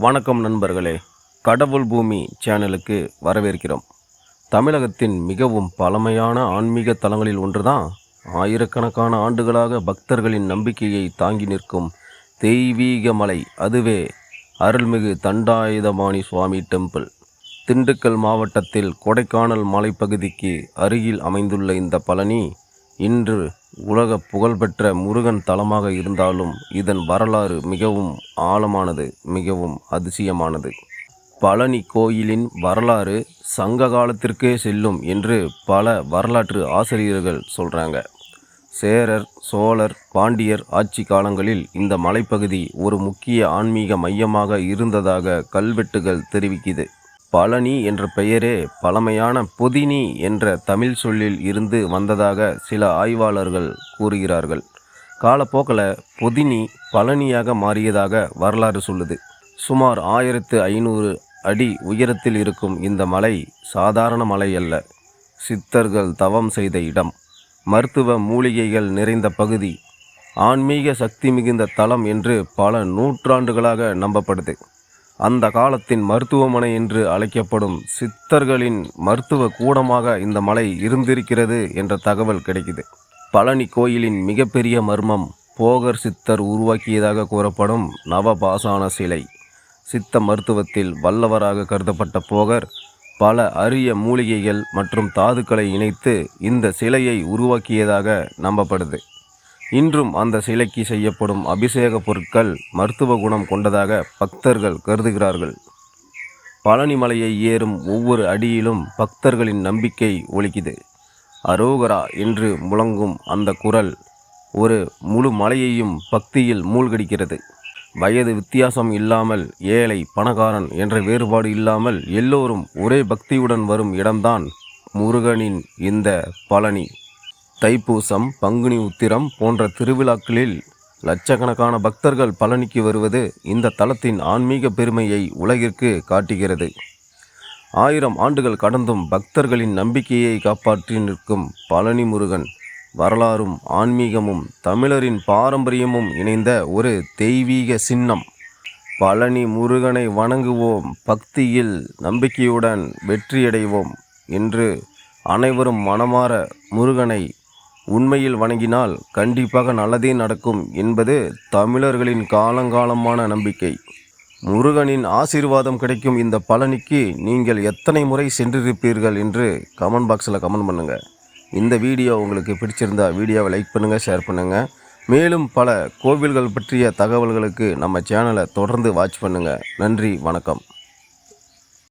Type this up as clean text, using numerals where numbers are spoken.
வணக்கம் நண்பர்களே, கடவுள் பூமி சேனலுக்கு வரவேற்கிறோம். தமிழகத்தின் மிகவும் பழமையான ஆன்மீக தலங்களில் ஒன்றுதான் ஆயிரக்கணக்கான ஆண்டுகளாக பக்தர்களின் நம்பிக்கையை தாங்கி நிற்கும் தெய்வீக மலை. அதுவே அருள்மிகு தண்டாயுதபாணி சுவாமி டெம்பிள். திண்டுக்கல் மாவட்டத்தில் கொடைக்கானல் மலைப்பகுதிக்கு அருகில் அமைந்துள்ள இந்த பழனி இன்று உலக புகழ்பெற்ற முருகன் தலமாக இருந்தாலும் இதன் வரலாறு மிகவும் ஆழமானது, மிகவும் அதிசயமானது. பழனி கோயிலின் வரலாறு சங்க காலத்திற்கே செல்லும் என்று பல வரலாற்று ஆசிரியர்கள் சொல்கிறாங்க. சேரர், சோழர், பாண்டியர் ஆட்சி காலங்களில் இந்த மலைப்பகுதி ஒரு முக்கிய ஆன்மீக மையமாக இருந்ததாக கல்வெட்டுகள் தெரிவிக்குது. பழனி என்ற பெயரே பழமையான பொதினி என்ற தமிழ் சொல்லில் இருந்து வந்ததாக சில ஆய்வாளர்கள் கூறுகிறார்கள். காலப்போக்கில் பொதினி பழனியாக மாறியதாக வரலாறு சொல்லுது. சுமார் 1500 அடி உயரத்தில் இருக்கும் இந்த மலை சாதாரண மலை அல்ல. சித்தர்கள் தவம் செய்த இடம், மருத்துவ மூலிகைகள் நிறைந்த பகுதி, ஆன்மீக சக்தி மிகுந்த தலம் என்று பல நூற்றாண்டுகளாக நம்பப்படுது. அந்த காலத்தின் மருத்துவமனை என்று அழைக்கப்படும் சித்தர்களின் மருத்துவ கூடமாக இந்த மலை இருந்திருக்கிறது என்ற தகவல் கிடைக்குது. பழனி கோயிலின் மிகப்பெரிய மர்மம் போகர் சித்தர் உருவாக்கியதாக கூறப்படும் நவபாசான சிலை. சித்த மருத்துவத்தில் வல்லவராக கருதப்பட்ட போகர் பல அரிய மூலிகைகள் மற்றும் தாதுக்களை இணைத்து இந்த சிலையை உருவாக்கியதாக நம்பப்படுது. இன்றும் அந்த சிலைக்கு செய்யப்படும் அபிஷேக பொருட்கள் மருத்துவ குணம் கொண்டதாக பக்தர்கள் கருதுகிறார்கள். பழனி மலையை ஏறும் ஒவ்வொரு அடியிலும் பக்தர்களின் நம்பிக்கை ஒலிக்குது. அரோகரா என்று முழங்கும் அந்த குரல் ஒரு முழு மலையையும் பக்தியில் மூழ்கடிக்கிறது. வயது வித்தியாசம் இல்லாமல், ஏழை பணக்காரன் என்ற வேறுபாடு இல்லாமல் எல்லோரும் ஒரே பக்தியுடன் வரும் இடம்தான் முருகனின் இந்த பழனி. தைப்பூசம், பங்குனி உத்திரம் போன்ற திருவிழாக்களில் லட்சக்கணக்கான பக்தர்கள் பழனிக்கு வருவது இந்த தலத்தின் ஆன்மீக பெருமையை உலகிற்கு காட்டுகிறது. 1000 ஆண்டுகள் கடந்தும் பக்தர்களின் நம்பிக்கையை காப்பாற்றி நிற்கும் பழனி முருகன் வரலாறும் ஆன்மீகமும் தமிழரின் பாரம்பரியமும் இணைந்த ஒரு தெய்வீக சின்னம். பழனி முருகனை வணங்குவோம், பக்தியில் நம்பிக்கையுடன் வெற்றியடைவோம் என்று அனைவரும் மனமாற முருகனை உண்மையில் வணங்கினால் கண்டிப்பாக நல்லதே நடக்கும் என்பது தமிழர்களின் காலங்காலமான நம்பிக்கை. முருகனின் ஆசீர்வாதம் கிடைக்கும் இந்த பழனிக்கு நீங்கள் எத்தனை முறை சென்றிருப்பீர்கள் என்று கமெண்ட் பாக்ஸில் கமெண்ட் பண்ணுங்கள். இந்த வீடியோ உங்களுக்கு பிடிச்சிருந்தா வீடியோவை லைக் பண்ணுங்கள், ஷேர் பண்ணுங்கள். மேலும் பல கோவில்கள் பற்றிய தகவல்களுக்கு நம்ம சேனலை தொடர்ந்து வாட்ச் பண்ணுங்கள். நன்றி, வணக்கம்.